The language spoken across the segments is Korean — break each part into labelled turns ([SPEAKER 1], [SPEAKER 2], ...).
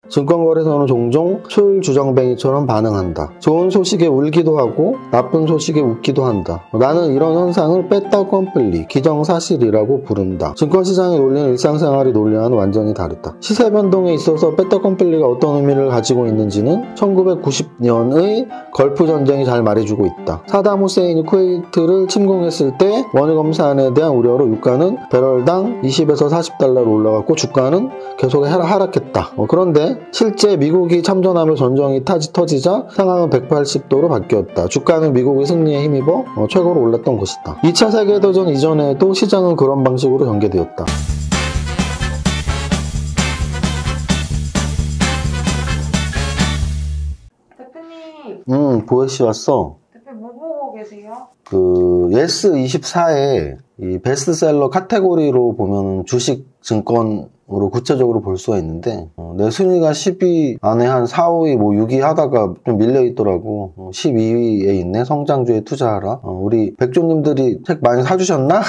[SPEAKER 1] 증권거래소는 종종 술주정뱅이처럼 반응한다. 좋은 소식에 울기도 하고 나쁜 소식에 웃기도 한다. 나는 이런 현상을 빼따 껌플리, 기정사실이라고 부른다. 증권시장의 논리는 일상생활의 논리와는 완전히 다르다. 시세 변동에 있어서 빼따 껌플리가 어떤 의미를 가지고 있는지는 1990년의 걸프전쟁이 잘 말해주고 있다. 사담 후세인이 쿠웨이트를 침공했을 때 원유 검사안에 대한 우려로 유가는 배럴당 20에서 40달러로 올라갔고 주가는 계속 하락했다. 그런데 실제 미국이 참전하며 전쟁이 터지자 상황은 180도로 바뀌었다. 주가는 미국의 승리에 힘입어 최고로 올랐던 것이다. 2차 세계대전 이전에도 시장은 그런 방식으로 전개되었다.
[SPEAKER 2] 대표님.
[SPEAKER 1] 보혜씨 왔어.
[SPEAKER 2] 대표님 뭐 보고 계세요?
[SPEAKER 1] 예스24에 이 베스트셀러 카테고리로 보면 주식, 증권으로 구체적으로 볼 수가 있는데 내 순위가 10위 안에 한 4, 5위, 6위 하다가 좀 밀려있더라고. 12위에 있네. 성장주에 투자하라. 우리 백조님들이 책 많이 사주셨나?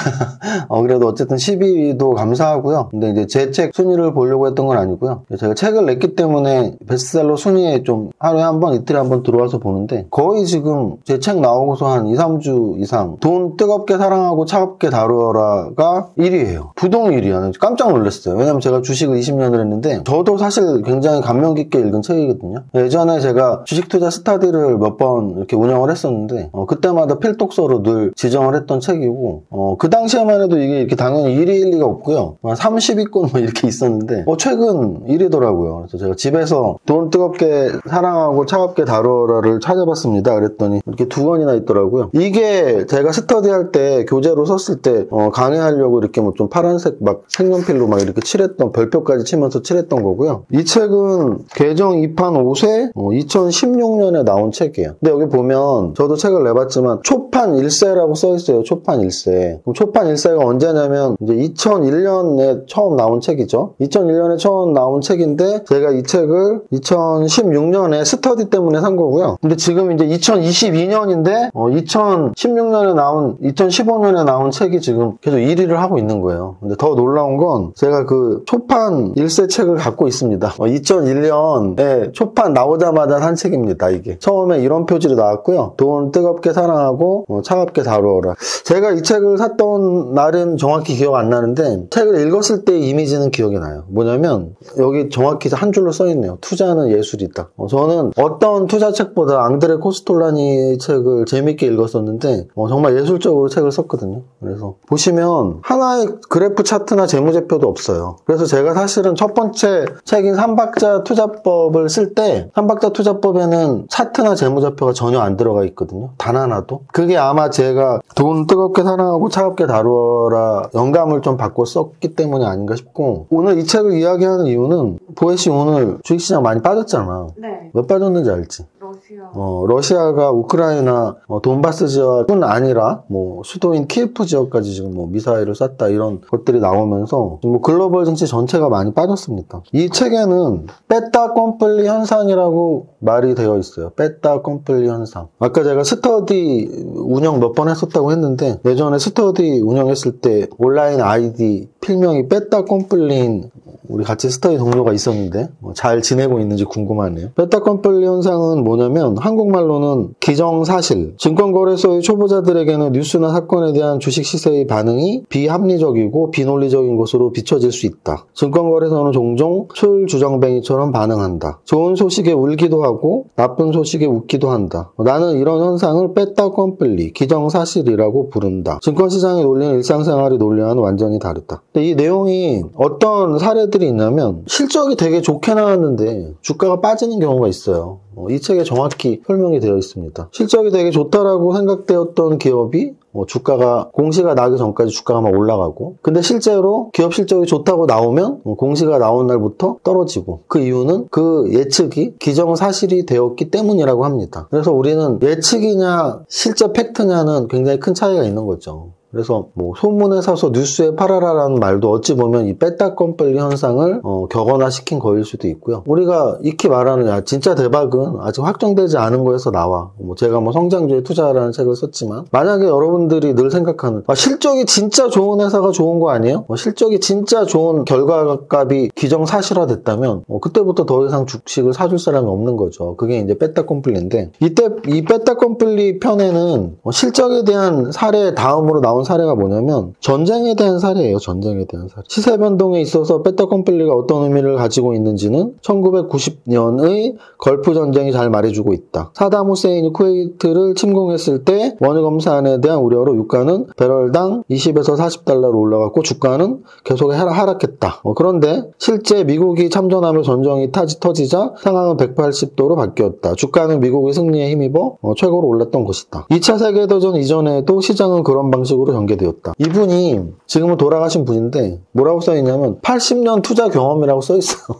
[SPEAKER 1] 그래도 어쨌든 12위도 감사하고요. 근데 이제 제 책 순위를 보려고 했던 건 아니고요. 제가 책을 냈기 때문에 베스트셀러 순위에 좀 하루에 한 번, 이틀에 한 번 들어와서 보는데 거의 지금 제 책 나오고서 한 2, 3주 이상 돈 뜨겁게 사랑하고 차갑게 다루어라가 1위예요. 부동 1위야. 깜짝 놀랐어요. 왜냐면 제가 주식을 20년을 했는데 저도 사실 굉장히 감명 깊게 읽은 책이거든요. 예전에 제가 주식 투자 스타디를 몇 번 이렇게 운영을 했었는데 그때마다 필독서로 늘 지정을 했던 책이고 그 당시에만 해도 이게 이렇게 당연히 1위일 리가 없고요. 30위권 뭐 이렇게 있었는데 최근 1위더라고요. 그래서 제가 집에서 돈 뜨겁게 사랑하고 차갑게 다루어라를 찾아봤습니다. 그랬더니 이렇게 2권이나 있더라고요. 이게 제가 스터디할 때 교재로 썼을 때 강의하려고 이렇게 뭐 좀 파란색 막 색연필로 막 이렇게 칠했던, 별표까지 치면서 칠했던 거고요. 이 책은 개정 2판 5세 2016년에 나온 책이에요. 근데 여기 보면 저도 책을 내봤지만 초판 1세라고 써있어요. 초판 1세. 그럼 초판 1세가 언제냐면 이제 2001년에 처음 나온 책이죠. 2001년에 처음 나온 책인데 제가 이 책을 2016년에 스터디 때문에 산 거고요. 근데 지금 이제 2022년인데 2016년에 나온 2015년에 나온 책이 지금 계속 1위를 하고 있는 거예요. 근데 더 놀라운 건 제가 그 초판 1세 책을 갖고 있습니다. 2001년에 초판 나오자마자 산 책입니다. 이게 처음에 이런 표지로 나왔고요. 돈 뜨겁게 사랑하고 차갑게 다루어라. 제가 이 책을 샀던 날은 정확히 기억 안 나는데 책을 읽었을 때의 이미지는 기억이 나요. 뭐냐면 여기 정확히 한 줄로 써있네요. 투자는 예술이다. 저는 어떤 투자책보다 앙드레 코스톨라니 책을 재밌게 읽었었는데 정말 예술적으로 책을 썼거든요. 그래서 보시면 하나의 그래프 차트나 재무제표도 없어요. 그래서 제가 사실은 첫 번째 책인 삼박자 투자법을 쓸 때 삼박자 투자법에는 차트나 재무제표가 전혀 안 들어가 있거든요. 단 하나도. 그게 아마 제가 돈 뜨겁게 사랑하고 차갑게 다루어라 영감을 좀 받고 썼기 때문이 아닌가 싶고, 오늘 이 책을 이야기하는 이유는 보혜씨 오늘 주식시장 많이 빠졌잖아.
[SPEAKER 2] 네.
[SPEAKER 1] 왜 빠졌는지 알지?
[SPEAKER 2] 러시아.
[SPEAKER 1] 러시아가 우크라이나 돈바스 지역뿐 아니라 뭐 수도인 키예프 지역까지 지금 뭐 미사일을 쐈다 이런 것들이 나오면서 뭐 글로벌 증시 전체가 많이 빠졌습니다. 이 책에는 빼따 껌플리 현상이라고 말이 되어 있어요. 빼따 껌플리 현상. 아까 제가 스터디 운영 몇 번 했었다고 했는데 예전에 스터디 운영했을 때 온라인 아이디 필명이 빼따 껌플리인 우리 같이 스터디 동료가 있었는데 잘 지내고 있는지 궁금하네요. 빼따 껌플리 현상은 뭐냐면 한국말로는 기정사실. 증권거래소의 초보자들에게는 뉴스나 사건에 대한 주식 시세의 반응이 비합리적이고 비논리적인 것으로 비춰질 수 있다. 증권거래소는 종종 술주정뱅이처럼 반응한다. 좋은 소식에 울기도 하고 나쁜 소식에 웃기도 한다. 나는 이런 현상을 빼따 껌플리, 기정사실이라고 부른다. 증권시장의 논리는 일상생활의 논리와는 완전히 다르다. 근데 이 내용이 어떤 사례들이 있냐면 실적이 되게 좋게 나왔는데 주가가 빠지는 경우가 있어요. 이 책에 정확히 설명이 되어 있습니다. 실적이 되게 좋다라고 생각되었던 기업이 주가가 공시가 나기 전까지 주가가 막 올라가고, 근데 실제로 기업 실적이 좋다고 나오면 공시가 나온 날부터 떨어지고, 그 이유는 그 예측이 기정사실이 되었기 때문이라고 합니다. 그래서 우리는 예측이냐 실제 팩트냐는 굉장히 큰 차이가 있는 거죠. 그래서 뭐 소문에 사서 뉴스에 팔아라라는 말도 어찌 보면 이 빼따껌빨리 현상을 격언화시킨 거일 수도 있고요. 우리가 익히 말하는 야 진짜 대박은 아직 확정되지 않은 거에서 나와. 뭐 제가 뭐 성장주에 투자라는 책을 썼지만 만약에 여러분들이 늘 생각하는 실적이 진짜 좋은 회사가 좋은 거 아니에요? 실적이 진짜 좋은 결과값이 기정사실화됐다면 그때부터 더 이상 주식을 사줄 사람이 없는 거죠. 그게 이제 빼따껌플리인데 이때 이 빼따껌플리 편에는 실적에 대한 사례 다음으로 나온 사례가 뭐냐면 전쟁에 대한 사례예요. 전쟁에 대한 사례. 시세 변동에 있어서 빼따껌플리가 어떤 의미를 가지고 있는지는 1990년의 걸프 전쟁이 잘 말해주고 있다. 사담 후세인이 쿠웨이트를 침공했을 때 원유 검사안에 대한 우려로 유가는 배럴당 20에서 40달러로 올라갔고 주가는 계속 하락했다. 그런데 실제 미국이 참전하며 전쟁이 터지자 상황은 180도로 바뀌었다. 주가는 미국의 승리에 힘입어 최고로 올랐던 것이다. 2차 세계대전 이전에도 시장은 그런 방식으로 전개되었다. 이분이 지금은 돌아가신 분인데 뭐라고 써있냐면 80년 투자 경험이라고 써있어요.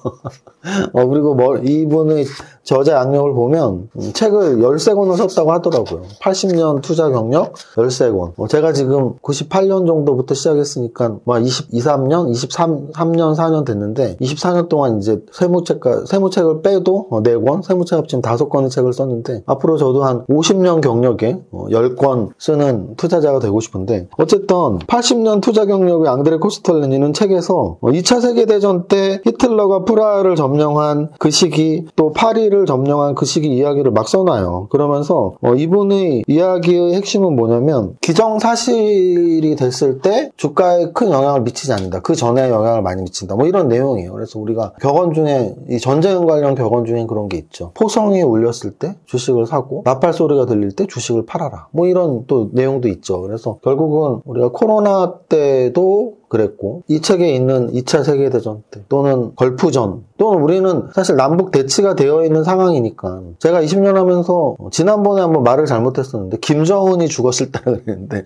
[SPEAKER 1] 그리고 이분의 저자 양력을 보면 책을 13권을 썼다고 하더라고요. 80년 투자 경력 13권. 제가 지금 98년 정도부터 시작했으니까 23년, 23년, 4년 됐는데 24년 동안 이제 세무책을 빼도 4권, 세무책 합치면 5권의 책을 썼는데 앞으로 저도 한 50년 경력에 10권 쓰는 투자자가 되고 싶은데 어쨌든 80년 투자 경력의 앙드레 코스텔리니는 책에서 2차 세계대전 때 히틀러가 프라하를 점령한 그 시기 또 파리를 점령한 그 시기 이야기를 막 써놔요. 그러면서 이분의 이야기의 핵심은 뭐냐면 기정사실이 됐을 때 주가에 큰 영향을 미치지 않는다. 그 전에 영향을 많이 미친다. 뭐 이런 내용이에요. 그래서 우리가 격언 중에 이 전쟁 관련 격언 중에 그런 게 있죠. 포성이 울렸을 때 주식을 사고 나팔 소리가 들릴 때 주식을 팔아라. 뭐 이런 또 내용도 있죠. 그래서 결국은 우리가 코로나 때도 그랬고 이 책에 있는 2차 세계대전 때 또는 걸프전 또는 우리는 사실 남북 대치가 되어 있는 상황이니까 제가 20년 하면서 지난번에 한번 말을 잘못했었는데 김정은이 죽었을 때라고 그랬는데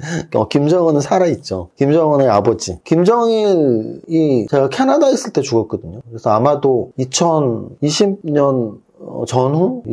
[SPEAKER 1] 김정은은 살아있죠. 김정은의 아버지 김정일이 제가 캐나다에 있을 때 죽었거든요. 그래서 아마도 2020년 전후?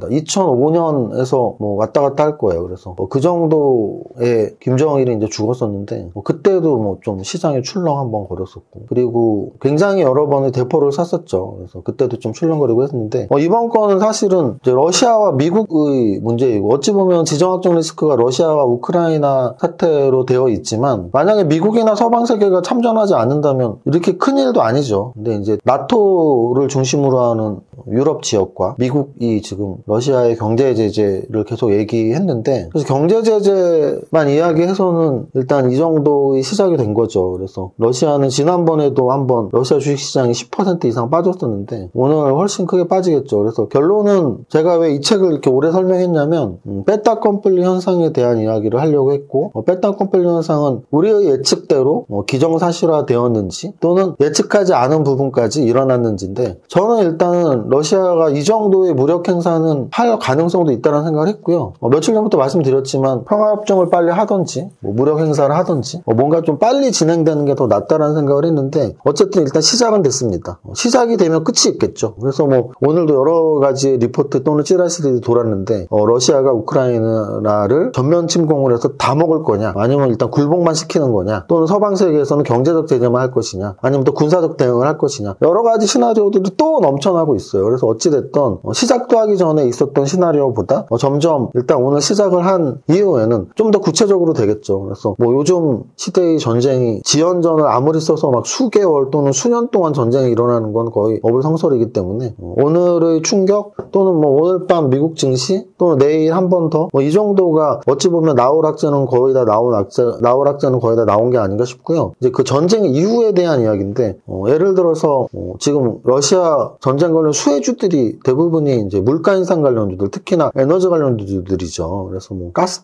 [SPEAKER 1] 2005년에서 뭐 왔다 갔다 할 거예요. 그래서 그 정도의 김정일이 이제 죽었었는데 그때도 뭐 좀 시장에 출렁 한번 거렸었고 그리고 굉장히 여러 번의 대포를 샀었죠. 그래서 그때도 좀 출렁거리고 했는데 이번 건은 사실은 이제 러시아와 미국의 문제이고 어찌 보면 지정학적 리스크가 러시아와 우크라이나 사태로 되어 있지만 만약에 미국이나 서방 세계가 참전하지 않는다면 이렇게 큰 일도 아니죠. 근데 이제 나토를 중심으로 하는 유럽 지역과 미국이 지금 러시아의 경제 제재를 계속 얘기했는데 그래서 경제 제재만 이야기해서는 일단 이 정도의 시작이 된 거죠. 그래서 러시아는 지난번에도 한번 러시아 주식시장이 10% 이상 빠졌었는데 오늘 훨씬 크게 빠지겠죠. 그래서 결론은 제가 왜 이 책을 이렇게 오래 설명했냐면 빼따껌플리 현상에 대한 이야기를 하려고 했고 빼따껌플리 현상은 우리의 예측대로 기정사실화 되었는지 또는 예측하지 않은 부분까지 일어났는지인데 저는 일단은 러시아가 이 정도의 무력 행사는 할 가능성도 있다는 생각을 했고요. 며칠 전부터 말씀드렸지만 평화협정을 빨리 하든지 무력 행사를 하든지 뭔가 좀 빨리 진행되는 게 더 낫다라는 생각을 했는데 어쨌든 일단 시작은 됐습니다. 시작이 되면 끝이 있겠죠. 그래서 오늘도 여러 가지 리포트 또는 찌라시들이 돌았는데 러시아가 우크라이나를 전면 침공을 해서 다 먹을 거냐 아니면 일단 굴복만 시키는 거냐 또는 서방 세계에서는 경제적 제재만 할 것이냐 아니면 또 군사적 대응을 할 것이냐 여러 가지 시나리오들이 또 넘쳐나고 있어요. 그래서 어찌됐든 시작도 하기 전에 있었던 시나리오보다 점점 일단 오늘 시작을 한 이후에는 좀 더 구체적으로 되겠죠. 그래서 요즘 시대의 전쟁이 지연전을 아무리 써서 막 수개월 또는 수년 동안 전쟁이 일어나는 건 거의 어불성설이기 때문에 오늘의 충격 또는 오늘 밤 미국 증시 또는 내일 한 번 더 이 정도가 어찌 보면 나올 학자는 거의 다 나온 게 아닌가 싶고요. 이제 그 전쟁 이후에 대한 이야기인데 예를 들어서 지금 러시아 전쟁 관련 수혜주들이 대부분이 이제 물가 인상 관련주들 특히나 에너지 관련주들이죠. 그래서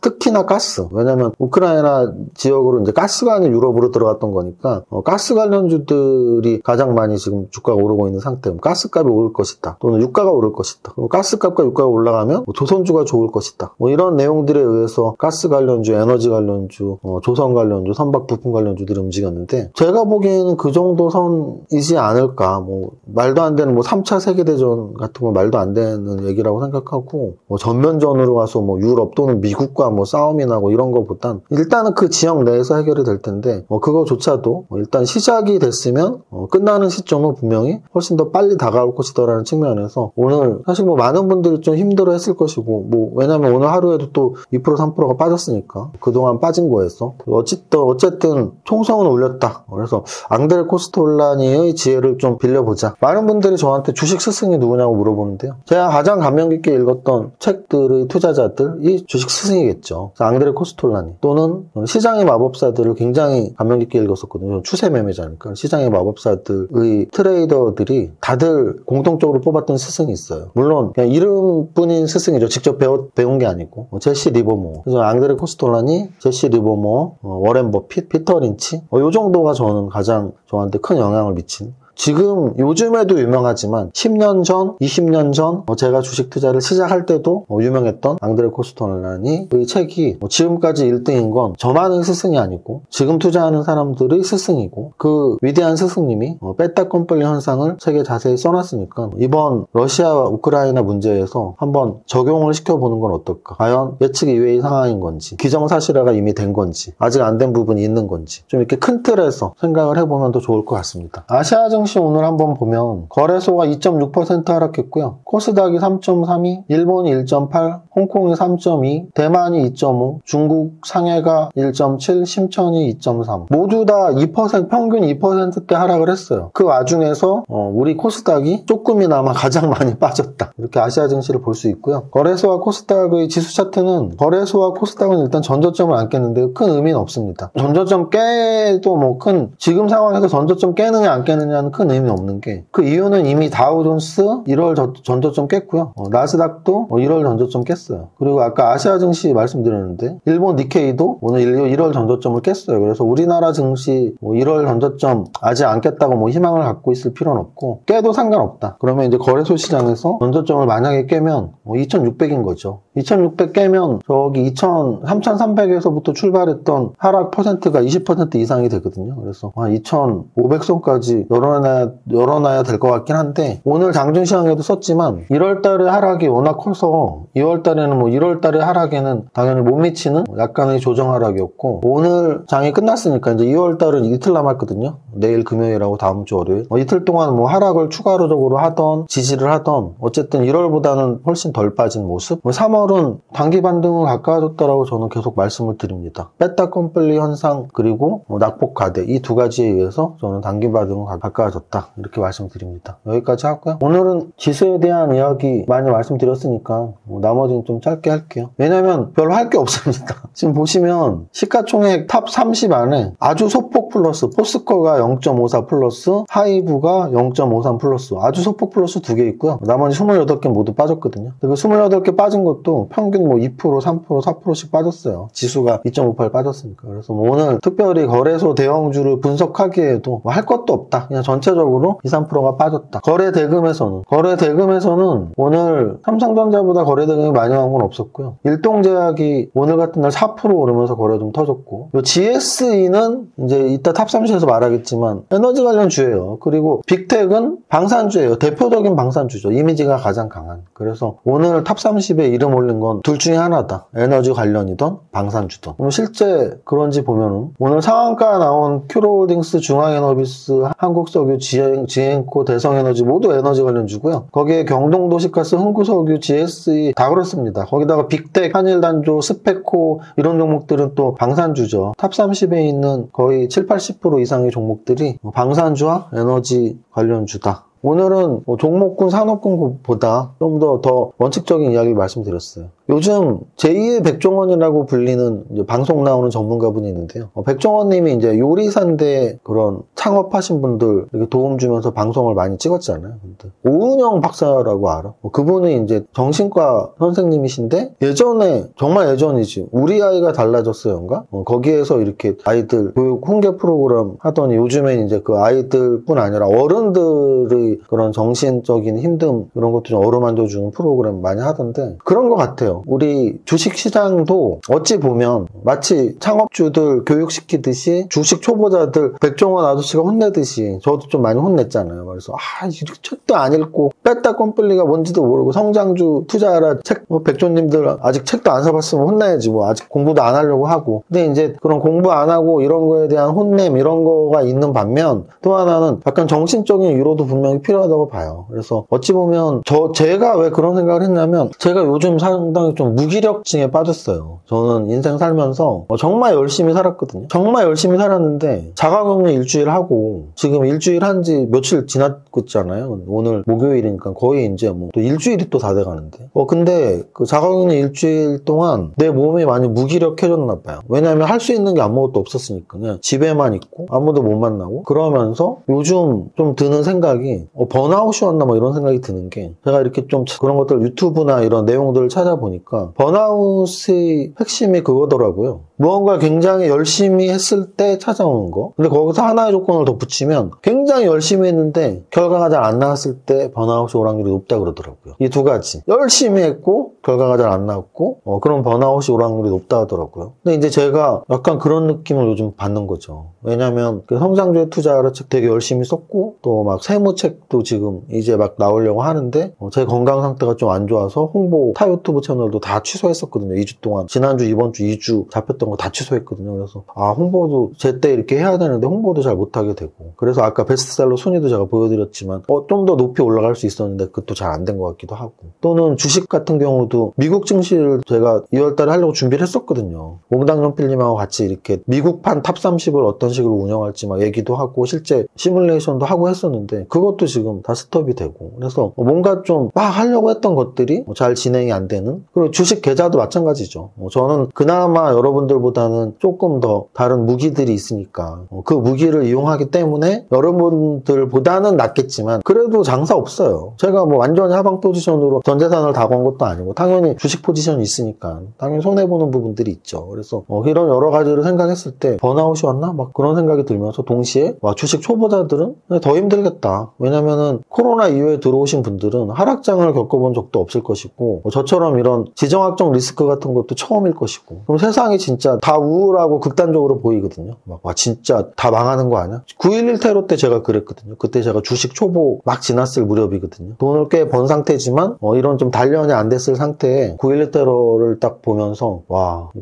[SPEAKER 1] 특히나 가스 왜냐면 우크라이나 지역으로 이제 가스가 아닌 유럽으로 들어갔던 거니까 가스 관련주들이 가장 많이 지금 주가가 오르고 있는 상태. 가스값이 오를 것이다. 또는 유가가 오를 것이다. 그럼 가스값과 유가가 올라가면 관련주가 좋을 것이다. 뭐 이런 내용들에 의해서 가스 관련주, 에너지 관련주, 조선 관련주, 선박 부품 관련주들이 움직였는데 제가 보기에는 그 정도 선이지 않을까. 뭐 말도 안 되는 뭐 3차 세계대전 같은 거 말도 안 되는 얘기라고 생각하고 뭐 전면전으로 가서 뭐 유럽 또는 미국과 뭐 싸움이 나고 이런 거보단 일단은 그 지역 내에서 해결이 될 텐데 그거조차도 일단 시작이 됐으면 끝나는 시점은 분명히 훨씬 더 빨리 다가올 것이다라는 측면에서 오늘 사실 뭐 많은 분들이 좀 힘들어 했을 것이고 뭐 왜냐면 오늘 하루에도 또 2% 3%가 빠졌으니까 그동안 빠진 거에서 어쨌든 총성은 올렸다. 그래서 앙드레 코스톨라니의 지혜를 좀 빌려보자. 많은 분들이 저한테 주식 스승이 누구냐고 물어보는데요. 제가 가장 감명 깊게 읽었던 책들의 투자자들이 주식 스승이겠죠. 앙드레 코스톨라니 또는 시장의 마법사들을 굉장히 감명 깊게 읽었었거든요. 추세 매매자니까 시장의 마법사들의 트레이더들이 다들 공통적으로 뽑았던 스승이 있어요. 물론 그냥 이름뿐인 스승이죠. 직접 배운 게 아니고 제시 리버모어, 그래서 앙드레 코스톨라니, 제시 리버모어, 워렌 버핏, 피터 린치 이 정도가 저는 가장 저한테 큰 영향을 미친, 지금 요즘에도 유명하지만 10년 전, 20년 전 제가 주식 투자를 시작할 때도 유명했던 앙드레 코스톨라니의 책이 지금까지 1등인 건 저만의 스승이 아니고 지금 투자하는 사람들의 스승이고 그 위대한 스승님이 빼딱 컴플리 현상을 책에 자세히 써놨으니까 이번 러시아와 우크라이나 문제에서 한번 적용을 시켜보는 건 어떨까. 과연 예측 이외의 상황인 건지, 기정사실화가 이미 된 건지, 아직 안 된 부분이 있는 건지 좀 이렇게 큰 틀에서 생각을 해보면 더 좋을 것 같습니다. 아시아 증시 오늘 한번 보면 거래소가 2.6% 하락했고요. 코스닥이 3.32, 일본이 1.8, 홍콩이 3.2, 대만이 2.5, 중국 상해가 1.7, 심천이 2.3. 모두 다 2%, 평균 2%대 하락을 했어요. 그 와중에서 우리 코스닥이 조금이나마 가장 많이 빠졌다. 이렇게 아시아 증시를 볼 수 있고요. 거래소와 코스닥의 지수 차트는 거래소와 코스닥은 일단 전저점을 안 깼는데 큰 의미는 없습니다. 전저점 깨도 뭐 지금 상황에서 전저점 깨느냐 안 깨느냐는 큰 의미는 없는 게, 그 이유는 이미 다우존스 1월 전저점 깼고요. 나스닥도 1월 전저점 깼어요. 그리고 아까 아시아 증시 말씀드렸는데 일본 니케이도 오늘 1월 전저점을 깼어요. 그래서 우리나라 증시 1월 전저점 아직 안 깼다고 뭐 희망을 갖고 있을 필요는 없고, 깨도 상관없다. 그러면 이제 거래소 시장에서 전저점을 만약에 깨면 2600인 거죠. 2600 깨면 저기 3300에서부터 출발했던 하락 퍼센트가 20% 이상이 되거든요. 그래서 2500선까지 열어놔야 될 것 같긴 한데, 오늘 장중시황에도 썼지만 1월달에 하락이 워낙 커서 2월달에는 1월달에 하락에는 당연히 못 미치는 약간의 조정 하락이었고, 오늘 장이 끝났으니까 이제 2월달은 이틀 남았거든요. 내일 금요일하고 다음 주 월요일. 이틀 동안 하락을 추가적으로 하던 지지를 하던 어쨌든 1월보다는 훨씬 덜 빠진 모습. 3월은 단기 반등을 가까워졌다라고 저는 계속 말씀을 드립니다. 빼딱 컴플리 현상 그리고 낙폭 가대, 이 두 가지에 의해서 저는 단기 반등을 가까워졌다, 이렇게 말씀드립니다. 여기까지 하고요. 오늘은 지수에 대한 이야기 많이 말씀드렸으니까 나머지는 좀 짧게 할게요. 왜냐면 별로 할 게 없습니다. 지금 보시면 시가총액 탑 30 안에 아주 소폭 플러스, 포스코가 0.54 플러스, 하이브가 0.53 플러스, 아주 소폭 플러스 2개 있고요. 나머지 28개 모두 빠졌거든요. 그 28개 빠진 것도 평균 2%, 3%, 4%씩 빠졌어요. 지수가 2.58 빠졌으니까. 그래서 오늘 특별히 거래소 대형주를 분석하기에도 할 것도 없다. 그냥 전체적으로 2, 3%가 빠졌다. 거래 대금에서는 오늘 삼성전자보다 거래 대금이 많이 나온 건 없었고요. 일동제약이 오늘 같은 날 4% 오르면서 거래 좀 터졌고, 요 GSE는 이제 이따 탑 30에서 말하겠지만 에너지 관련 주예요. 그리고 빅텍은 방산주예요. 대표적인 방산주죠. 이미지가 가장 강한. 그래서 오늘 탑 30에 이름 올린 건 둘 중에 하나다. 에너지 관련이던 방산주던. 실제 그런지 보면은 오늘 상한가 나온 큐로홀딩스, 중앙에너비스, 한국석유, 지엔코, 대성에너지 모두 에너지 관련주고요. 거기에 경동도시가스, 흥구석유, GSE 다 그렇습니다. 거기다가 빅텍, 한일단조, 스페코 이런 종목들은 또 방산주죠. 탑 30에 있는 거의 7, 80% 이상의 종목들이 방산주와 에너지 관련주다. 오늘은 종목군, 산업군보다 좀 더 원칙적인 이야기를 말씀드렸어요. 요즘 제2의 백종원이라고 불리는 이제 방송 나오는 전문가분이 있는데요. 백종원님이 이제 요리사인데 그런 창업하신 분들 이렇게 도움 주면서 방송을 많이 찍었잖아요. 근데 오은영 박사라고 알아? 그분이 이제 정신과 선생님이신데 예전에, 정말 예전이지, 우리 아이가 달라졌어요인가? 거기에서 이렇게 아이들 교육 홍보 프로그램 하더니 요즘엔 이제 그 아이들뿐 아니라 어른들의 우리 그런 정신적인 힘듦 이런 것도 좀 어루만져주는 프로그램 많이 하던데 그런 것 같아요. 우리 주식시장도 어찌 보면 마치 창업주들 교육시키듯이 주식 초보자들 백종원 아저씨가 혼내듯이 저도 좀 많이 혼냈잖아요. 그래서 이렇게 책도 안 읽고 뺐다 꼼플리가 뭔지도 모르고 성장주 투자하라 책 백종님들 아직 책도 안 사봤으면 혼나야지 뭐 아직 공부도 안 하려고 하고. 근데 이제 그런 공부 안 하고 이런 거에 대한 혼냄 이런 거가 있는 반면 또 하나는 약간 정신적인 위로도 분명히 필요하다고 봐요. 그래서 어찌 보면 제가 왜 그런 생각을 했냐면 제가 요즘 상당히 좀 무기력증에 빠졌어요. 저는 인생 살면서 정말 열심히 살았거든요. 정말 열심히 살았는데 자가격리 일주일 하고 지금 일주일 한 지 며칠 지났고 있잖아요. 오늘 목요일이니까 거의 이제 뭐 또 일주일이 또 다 돼가는데 근데 그 자가격리 일주일 동안 내 몸이 많이 무기력해졌나 봐요. 왜냐하면 할 수 있는 게 아무것도 없었으니까 그냥 집에만 있고 아무도 못 만나고 그러면서 요즘 좀 드는 생각이 번아웃이 왔나 뭐 이런 생각이 드는 게 제가 이렇게 좀 그런 것들 유튜브나 이런 내용들을 찾아보니까 번아웃의 핵심이 그거더라고요. 무언가를 굉장히 열심히 했을 때 찾아오는 거. 근데 거기서 하나의 조건을 더 붙이면 굉장히 열심히 했는데 결과가 잘 안 나왔을 때 번아웃이 올 확률이 높다 그러더라고요. 이 두 가지. 열심히 했고 결과가 잘 안 나왔고 그런 번아웃이 올 확률이 높다 하더라고요. 근데 이제 제가 약간 그런 느낌을 요즘 받는 거죠. 왜냐면 그 성장주에 투자하라 책 되게 열심히 썼고 또 막 세무책도 지금 이제 막 나오려고 하는데 제 건강 상태가 좀 안 좋아서 홍보 타 유튜브 채널도 다 취소했었거든요. 2주 동안. 지난주 이번 주 2주 잡혔던 거 다 취소했거든요. 그래서 홍보도 제때 이렇게 해야 되는데 홍보도 잘 못하게 되고 그래서 아까 베스트셀러 순위도 제가 보여드렸지만 좀 더 높이 올라갈 수 있었는데 그것도 잘 안 된 것 같기도 하고 또는 주식 같은 경우도 미국 증시를 제가 2월달에 하려고 준비를 했었거든요. 몽당연필님하고 같이 이렇게 미국판 탑 30을 어떤 식으로 운영할지 막 얘기도 하고 실제 시뮬레이션도 하고 했었는데 그것도 지금 다 스톱이 되고 그래서 뭔가 좀 막 하려고 했던 것들이 잘 진행이 안 되는 그리고 주식 계좌도 마찬가지죠. 저는 그나마 여러분들보다는 조금 더 다른 무기들이 있으니까 그 무기를 이용하기 때문에 여러분들보다는 낫겠지만 그래도 장사 없어요. 제가 뭐 완전히 하방 포지션으로 전 재산을 다 건 것도 아니고 당연히 주식 포지션이 있으니까 당연히 손해보는 부분들이 있죠. 그래서 이런 여러 가지를 생각했을 때 번아웃이 왔나? 막 그런 생각이 들면서 동시에 주식 초보자들은 더 힘들겠다. 왜냐면은 코로나 이후에 들어오신 분들은 하락장을 겪어본 적도 없을 것이고 저처럼 이런 지정학적 리스크 같은 것도 처음일 것이고 그럼 세상이 진짜 다 우울하고 극단적으로 보이거든요. 진짜 다 망하는 거 아니야? 9.11 테러 때 제가 그랬거든요. 그때 제가 주식 초보 막 지났을 무렵이거든요. 돈을 꽤 번 상태지만 이런 좀 단련이 안 됐을 상태에 9.11 테러를 딱 보면서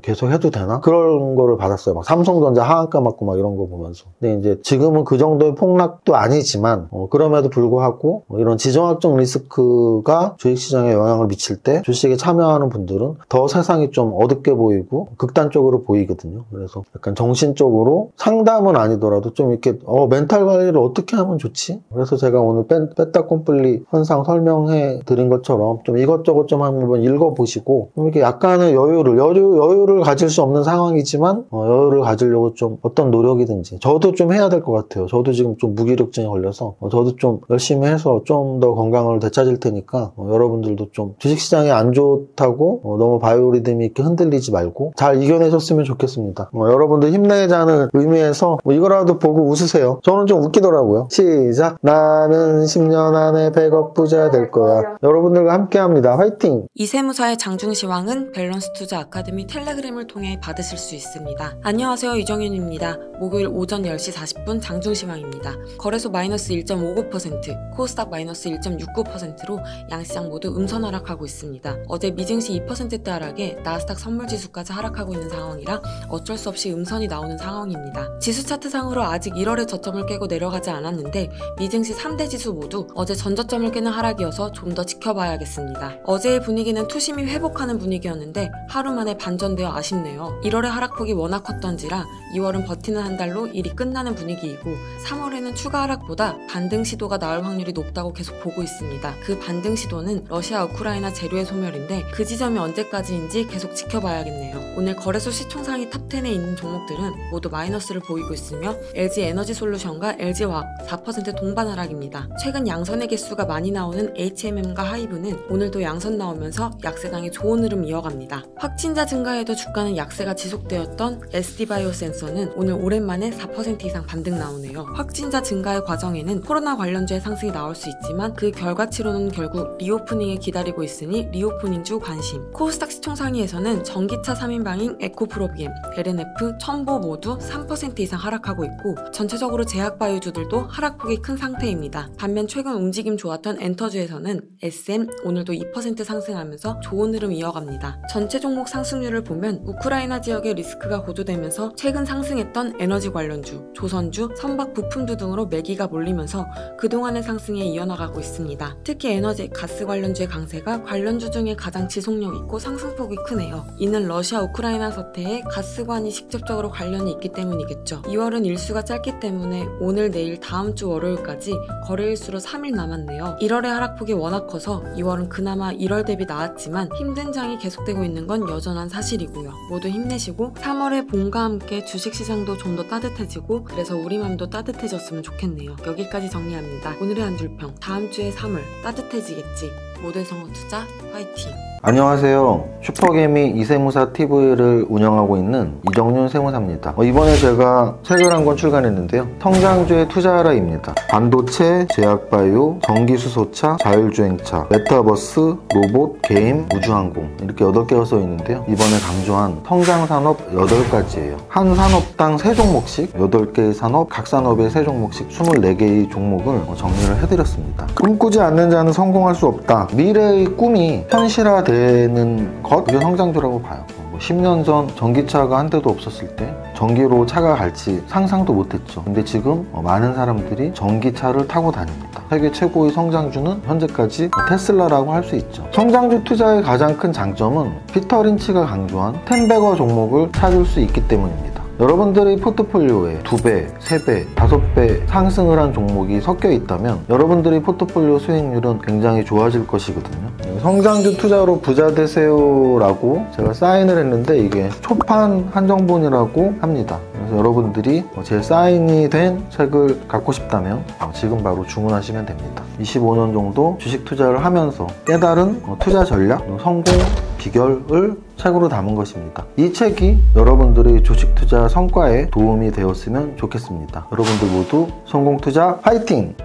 [SPEAKER 1] 계속 해도 되나? 그런 거를 받았어요. 막 삼성전자 하한가 맞고 막 이런 거 보면서. 근데 이제 지금은 그 정도의 폭락도 아니지만 그럼에도 불구하고 이런 지정학적 리스크가 주식시장에 영향을 미칠 때 주식에 참여하는 분들은 더 세상이 좀 어둡게 보이고 극단적으로 보이거든요. 그래서 약간 정신적으로 상담은 아니더라도 좀 이렇게 멘탈 관리를 어떻게 하면 좋지? 그래서 제가 오늘 뺐다 꼼플리 현상 설명해 드린 것처럼 좀 이것저것 좀 한번 읽어보시고 좀 이렇게 약간의 여유를 가질 수 없는 상황이지만 여유를 가지려고 좀 어떤 노력이든지 저도 좀 해야 될 것 같아요. 저도 지금 좀 무기력증에 걸려서 저도 좀 열심히 해서 좀 더 건강을 되찾을 테니까 여러분들도 좀 주식시장이 안 좋다고 너무 바이오리듬이 이렇게 흔들리지 말고 잘 이겨내셨으면 좋겠습니다. 여러분들 힘내자는 의미에서 이거라도 보고 웃으세요. 저는 좀 웃기더라고요. 시작! 나는 10년 안에 100억 부자 될 거야. 여러분들과 함께합니다. 화이팅!
[SPEAKER 3] 이세무사의 장중시황은 밸런스 투자 아카데미 텔레그램을 통해 받으실 수 있습니다. 안녕하세요, 이정윤입니다. 목요일 오전 10시 40분 장중시황입니다. 거래소 마이너스 1.59%, 코스닥 마이너스 1.69%로 양시장 모두 음선 하락하고 있습니다. 어제 미증시 2%대 하락에 나스닥 선물지수까지 하락하고 있는 상황이라 어쩔 수 없이 음선이 나오는 상황입니다. 지수 차트상으로 아직 1월의 저점을 깨고 내려가지 않았는데 미증시 3대 지수 모두 어제 전저점을 깨는 하락이어서 좀 더 지켜봐야겠습니다. 어제의 분위기는 투심이 회복하는 분위기였는데 하루 만에 반전되어 아쉽네요. 1월의 하락폭이 워낙 컸던지라 2월은 버티는 한 달로 일이 끝나는 분위기이고 3월에는 추가 하락보다 반등 시도가 나올 확률이 높다고 계속 보고 있습니다. 그 반등 시도는 러시아 우크라이나 재료의 소멸인데 그 지점이 언제까지인지 계속 지켜봐야겠네요. 오늘 거래소 시총상위 탑10에 있는 종목들은 모두 마이너스를 보이고 있으며 LG에너지솔루션과 LG화학 4% 동반 하락입니다. 최근 양선의 개수가 많이 나오는 HMM과 하이브는 오늘도 양선 나오면서 약세장의 좋은 흐름 이어갑니다. 확진자 증가에도 주가는 약세가 지속되었던 SD바이오센서는 오늘 오랜만에 4% 이상 반등 나오네요. 확진자 증가의 과정에는 코로나 관련주의 상승이 나올 수 있지만 그 결과치로는 결국 리오프닝을 기다리고 있으니 리오프닝주 관심. 코스닥 시총상위에서는 전기차 3인방인 에코프로비엠, LNF, 첨보 모두 3% 이상 하락하고 있고 전체적으로 제약바이오주들도 하락폭이 큰 상태입니다. 반면 최근 움직임 좋았던 엔터주에서는 SM 오늘도 2% 상승하면서 좋은 흐름 이어갑니다. 전체 종목 상승률을 보면 우크라이나 지역의 리스크가 고조되면서 최근 상승했던 에너지 관련주, 조선주, 선박 부품주 등으로 매기가 몰리면서 그동안의 상승에 이어나가고 있습니다. 특히 에너지, 가스 관련주의 강세가 관련주 중에 가장 지속력 있고 상승폭이 크네요. 이는 러시아 우크라이나 사태에 가스관이 직접적으로 관련이 있기 때문이겠죠. 2월은 일수가 짧기 때문에 오늘, 내일, 다음 주 월요일까지 거래일수로 3일 남았네요. 1월의 하락폭이 워낙 커서 2월은 그나마 1월 대비 나았지만 힘든 장이 계속되고 있는 건 여전한 사실이고요. 모두 힘내시고 3월에 봄과 함께 주식시장도 좀 더 따뜻해지고 그래서 우리 맘도 따뜻해졌으면 좋겠네요. 여기까지 정리합니다. 오늘의 한 줄평, 다음 주에 3월 따뜻해지겠지. 모델 선거 투자 화이팅!
[SPEAKER 1] 안녕하세요. 슈퍼개미 이세무사 TV를 운영하고 있는 이정윤 세무사입니다. 이번에 제가 책을 한 권 출간했는데요. 성장주에 투자하라입니다. 반도체, 제약바이오, 전기수소차, 자율주행차, 메타버스, 로봇, 게임, 우주항공 이렇게 8개가 써 있는데요. 이번에 강조한 성장산업 8가지예요. 한 산업당 3종목씩 8개의 산업, 각 산업의 3종목씩 24개의 종목을 정리를 해드렸습니다. 꿈꾸지 않는 자는 성공할 수 없다. 미래의 꿈이 현실화되는 것, 그게 성장주라고 봐요. 10년 전 전기차가 한 대도 없었을 때 전기로 차가 갈지 상상도 못했죠. 근데 지금 많은 사람들이 전기차를 타고 다닙니다. 세계 최고의 성장주는 현재까지 테슬라라고 할 수 있죠. 성장주 투자의 가장 큰 장점은 피터 린치가 강조한 10배거 종목을 찾을 수 있기 때문입니다. 여러분들의 포트폴리오에 2배, 3배, 5배 상승을 한 종목이 섞여 있다면 여러분들의 포트폴리오 수익률은 굉장히 좋아질 것이거든요. 성장주 투자로 부자 되세요 라고 제가 사인을 했는데 이게 초판 한정본이라고 합니다. 그래서 여러분들이 제 사인이 된 책을 갖고 싶다면 지금 바로 주문하시면 됩니다. 25년 정도 주식 투자를 하면서 깨달은 투자 전략, 성공 비결을 책으로 담은 것입니다. 이 책이 여러분들의 주식 투자 성과에 도움이 되었으면 좋겠습니다. 여러분들 모두 성공 투자 화이팅!